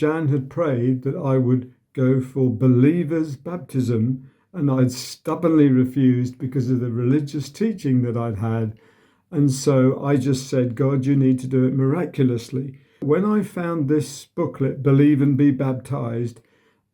Jan had prayed that I would go for believers' baptism, and I'd stubbornly refused because of the religious teaching that I'd had. And so I just said, God, you need to do it miraculously. When I found this booklet, Believe and Be Baptized,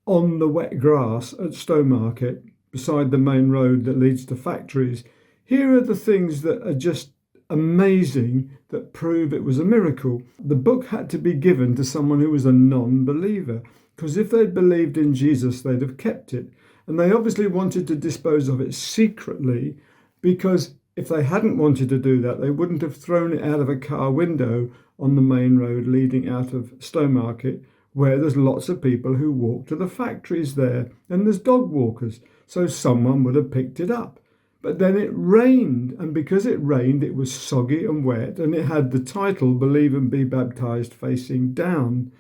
on the wet grass at Stowmarket, beside the main road that leads to factories, here are the things that are just amazing that prove it was a miracle. The book had to be given to someone who was a non-believer, because if they'd believed in Jesus, they'd have kept it. And they obviously wanted to dispose of it secretly, because if they hadn't wanted to do that, they wouldn't have thrown it out of a car window on the main road leading out of Stowmarket, where there's lots of people who walk to the factories there, and there's dog walkers. So someone would have picked it up. But then it rained, and because it rained, it was soggy and wet, and it had the title, Believe and Be Baptized, facing down.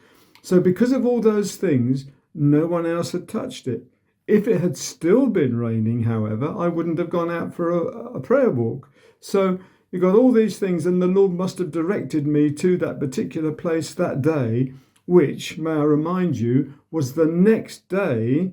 So because of all those things, no one else had touched it. If it had still been raining, however, I wouldn't have gone out for a prayer walk. So you've got all these things, and the Lord must have directed me to that particular place that day, which, may I remind you, was the next day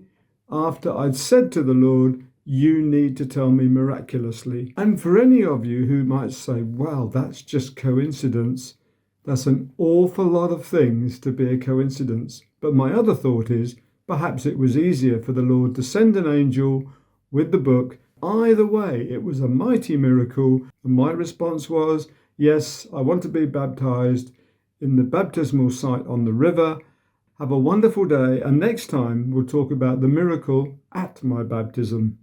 after I'd said to the Lord, you need to tell me miraculously. And for any of you who might say, well, that's just coincidence, that's an awful lot of things to be a coincidence. But my other thought is, perhaps it was easier for the Lord to send an angel with the book. Either way, it was a mighty miracle. And my response was, yes, I want to be baptized in the baptismal site on the river. Have a wonderful day. And next time we'll talk about the miracle at my baptism.